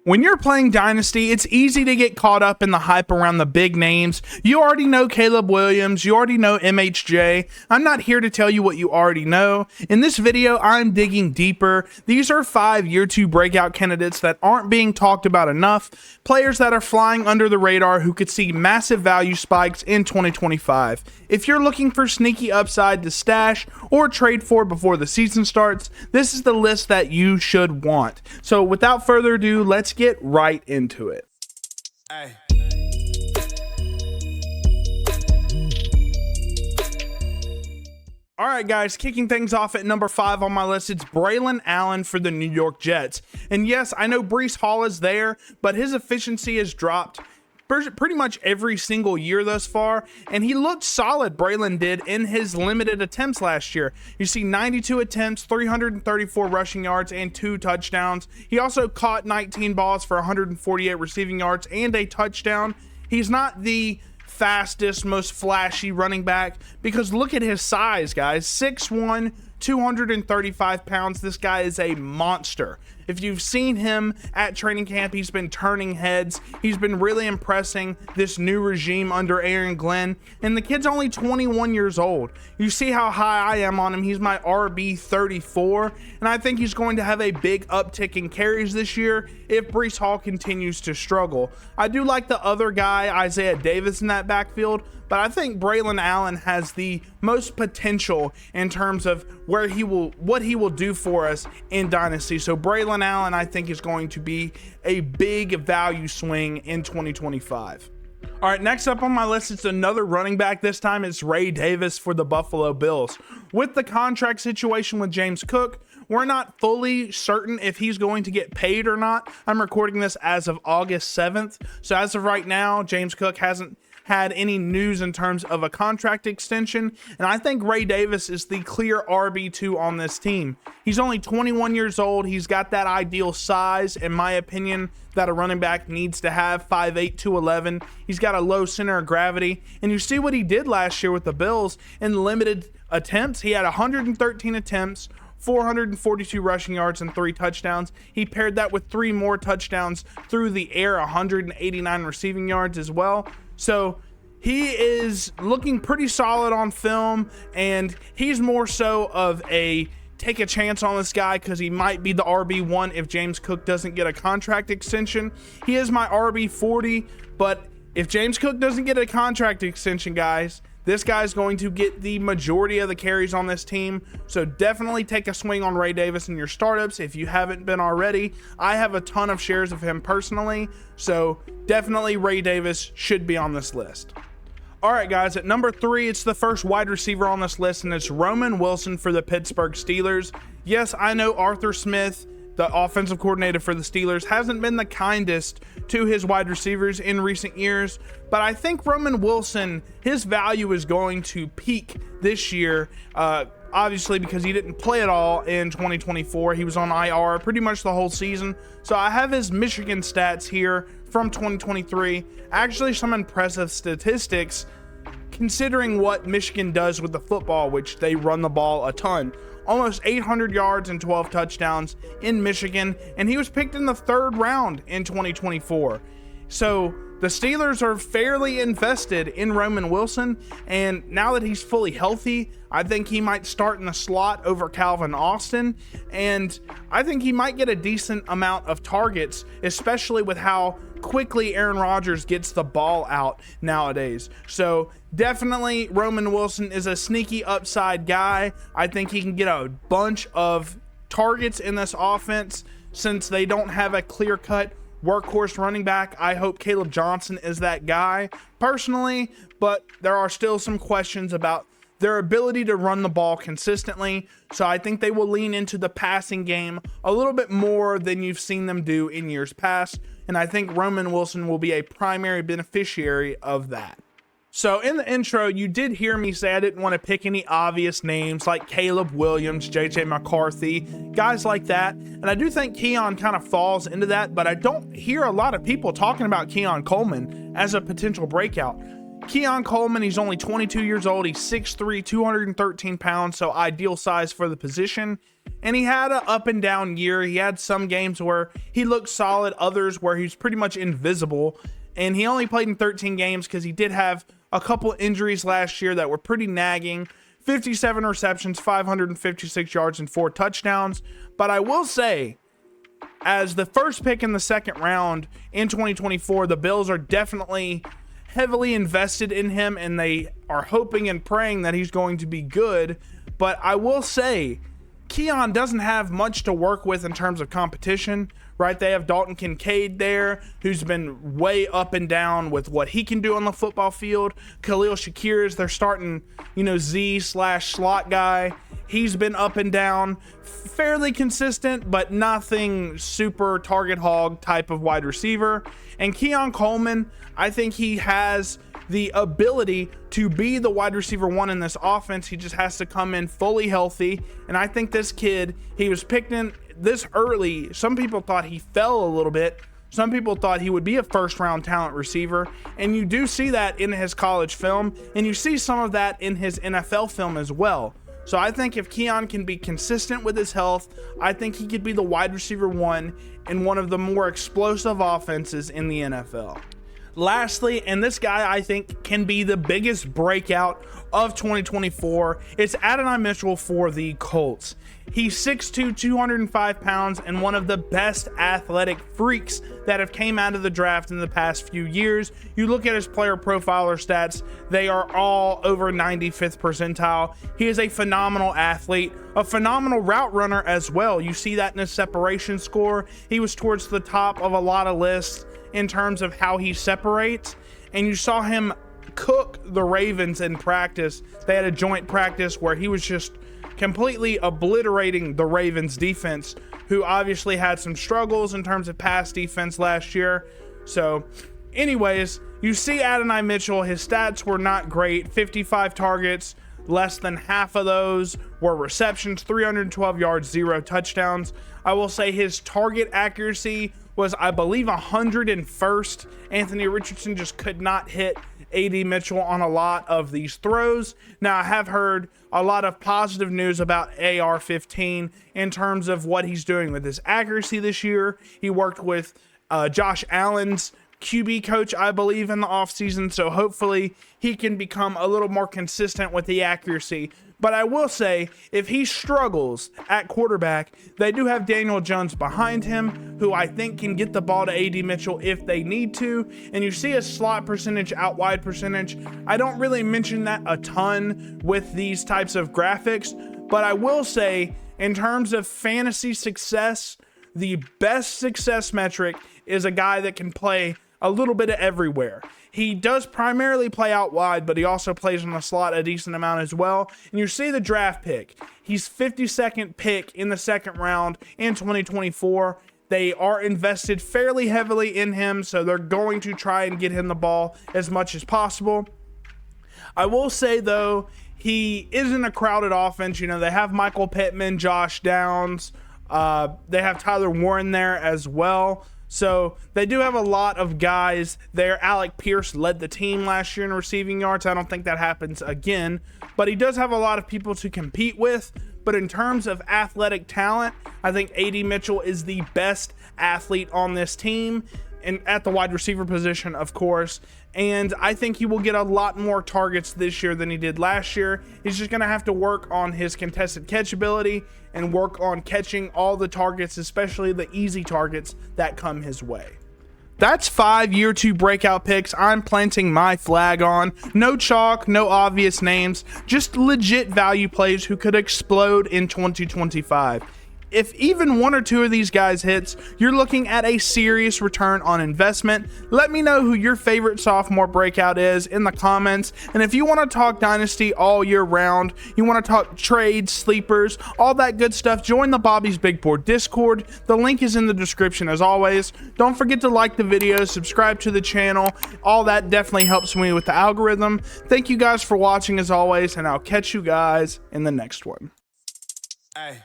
When you're playing Dynasty, it's easy to get caught up in the hype around the big names. You already know Caleb Williams, you already know MHJ. I'm not here to tell you what you already know. In this video, I'm digging deeper. These are 5 year 2 breakout candidates that aren't being talked about enough. Players that are flying under the radar who could see massive value spikes in 2025. If you're looking for sneaky upside to stash or trade for before the season starts, this is the list that you should want. So without further ado, let's get right into it. Hey. All right, guys, kicking things off at number 5 on my list, it's Brilan Allen for the New York Jets. And yes, I know Breece Hall is there, but his efficiency has dropped pretty much every single year thus far, and he looked solid. Brilan did in his limited attempts last year. You see 92 attempts, 334 rushing yards, and 2 touchdowns. He also caught 19 balls for 148 receiving yards and a touchdown. He's not the fastest, most flashy running back, because look at his size, guys. 6'1", 235 pounds. This guy is a monster. If you've seen him at training camp, he's been turning heads. He's been really impressing this new regime under Aaron Glenn. And the kid's only 21 years old. You see how high I am on him. He's my RB 34. And I think he's going to have a big uptick in carries this year if Breece Hall continues to struggle. I do like the other guy, Isaiah Davis, in that backfield, but I think Brilan Allen has the most potential in terms of what he will do for us in Dynasty. So Brilan Allen, I think, is going to be a big value swing in 2025. All right, next up on my list, it's another running back. This time it's Ray Davis for the Buffalo Bills. With the contract situation with James Cook, we're not fully certain if he's going to get paid or not. I'm recording this as of August 7th. So as of right now, James Cook hasn't had any news in terms of a contract extension, and I think Ray Davis is the clear RB2 on this team. He's only 21 years old. He's got that ideal size, in my opinion, that a running back needs to have, 5'8", 211. He's got a low center of gravity, and you see what he did last year with the Bills in limited attempts. He had 113 attempts, 442 rushing yards, and 3 touchdowns. He paired that with 3 more touchdowns through the air, 189 receiving yards as well. So he is looking pretty solid on film, and he's more so of a take a chance on this guy because he might be the RB1 if James Cook doesn't get a contract extension. He is my RB40, but if James Cook doesn't get a contract extension, guys, this guy's going to get the majority of the carries on this team. So definitely take a swing on Ray Davis in your startups if you haven't been already. I have a ton of shares of him personally, so definitely Ray Davis should be on this list. All right, guys, at number 3, it's the first wide receiver on this list, and it's Roman Wilson for the Pittsburgh Steelers. Yes, I know Arthur Smith, the offensive coordinator for the Steelers, hasn't been the kindest to his wide receivers in recent years, but I think Roman Wilson, his value is going to peak this year, obviously because he didn't play at all in 2024. He was on IR pretty much the whole season. So I have his Michigan stats here from 2023. Actually, some impressive statistics considering what Michigan does with the football, which they run the ball a ton. Almost 800 yards and 12 touchdowns in Michigan, and he was picked in the 3rd round in 2024. So the Steelers are fairly invested in Roman Wilson, and now that he's fully healthy, I think he might start in the slot over Calvin Austin, and I think he might get a decent amount of targets, especially with how quickly Aaron Rodgers gets the ball out nowadays. So definitely Roman Wilson is a sneaky upside guy. I think he can get a bunch of targets in this offense since they don't have a clear-cut workhorse running back. I hope Caleb Johnson is that guy personally, but there are still some questions about their ability to run the ball consistently. So I think they will lean into the passing game a little bit more than you've seen them do in years past. And I think Roman Wilson will be a primary beneficiary of that. So in the intro, you did hear me say I didn't want to pick any obvious names like Caleb Williams, JJ McCarthy, guys like that. And I do think Keon kind of falls into that, but I don't hear a lot of people talking about Keon Coleman as a potential breakout. Keon Coleman, he's only 22 years old. He's 6'3", 213 pounds, so ideal size for the position. and he had an up and down year. He had some games where he looked solid, others where he's pretty much invisible, and he only played in 13 games because he did have a couple injuries last year that were pretty nagging. 57 receptions, 556 yards, and 4 touchdowns. But I will say, as the first pick in the second round in 2024, the Bills are definitely heavily invested in him, and they are hoping and praying that he's going to be good. But I will say, Keon doesn't have much to work with in terms of competition, right? They have Dalton Kincaid there, who's been way up and down with what he can do on the football field. Khalil Shakir is their starting, Z/slot guy. He's been up and down, fairly consistent, but nothing super target hog type of wide receiver. And Keon Coleman, I think he has the ability to be the wide receiver 1 in this offense. He just has to come in fully healthy. And I think this kid, he was picked in this early. Some people thought he fell a little bit. Some people thought he would be a first-round talent receiver. And you do see that in his college film, and you see some of that in his NFL film as well. So I think if Keon can be consistent with his health, I think he could be the wide receiver 1 in one of the more explosive offenses in the NFL. Lastly, and this guy I think can be the biggest breakout of 2024, it's Adonai Mitchell for the Colts. He's 6'2", 205 pounds, and one of the best athletic freaks that have came out of the draft in the past few years. You look at his player profiler stats, they are all over 95th percentile. He is a phenomenal athlete, a phenomenal route runner as well. You see that in his separation score. He was towards the top of a lot of lists in terms of how he separates, and you saw him cook the Ravens in practice. They had a joint practice where he was just completely obliterating the Ravens defense, who obviously had some struggles in terms of pass defense last year. So anyways, you see Adonai Mitchell, his stats were not great. 55 targets, less than half of those were receptions, 312 yards, 0 touchdowns. I will say his target accuracy was, I believe, 101st. Anthony Richardson just could not hit AD Mitchell on a lot of these throws. Now, I have heard a lot of positive news about AR-15 in terms of what he's doing with his accuracy this year. He worked with Josh Allen's QB coach, I believe, in the offseason, so hopefully he can become a little more consistent with the accuracy. But I will say, if he struggles at quarterback, they do have Daniel Jones behind him, who I think can get the ball to AD Mitchell if they need to. And you see a slot percentage, out wide percentage. I don't really mention that a ton with these types of graphics, but I will say, in terms of fantasy success, the best success metric is a guy that can play a little bit of everywhere. He does primarily play out wide, but he also plays in the slot a decent amount as well. And you see the draft pick. He's 52nd pick in the second round in 2024. They are invested fairly heavily in him, so they're going to try and get him the ball as much as possible. I will say, though, he isn't a crowded offense. They have Michael Pittman, Josh Downs. They have Tyler Warren there as well. So they do have a lot of guys there. Alec Pierce led the team last year in receiving yards. I don't think that happens again, but he does have a lot of people to compete with. But in terms of athletic talent, I think AD Mitchell is the best athlete on this team, and at the wide receiver position, of course. And I think he will get a lot more targets this year than he did last year. He's just going to have to work on his contested catch ability and work on catching all the targets, especially the easy targets that come his way. That's 5 year 2 breakout picks I'm planting my flag on. No chalk, no obvious names, just legit value plays who could explode in 2025. If even one or two of these guys hits, you're looking at a serious return on investment. Let me know who your favorite sophomore breakout is in the comments. And if you want to talk Dynasty all year round, you want to talk trades, sleepers, all that good stuff, join the Bobby's Big Board Discord. The link is in the description as always. Don't forget to like the video, subscribe to the channel. All that definitely helps me with the algorithm. Thank you guys for watching as always, and I'll catch you guys in the next one. Hey.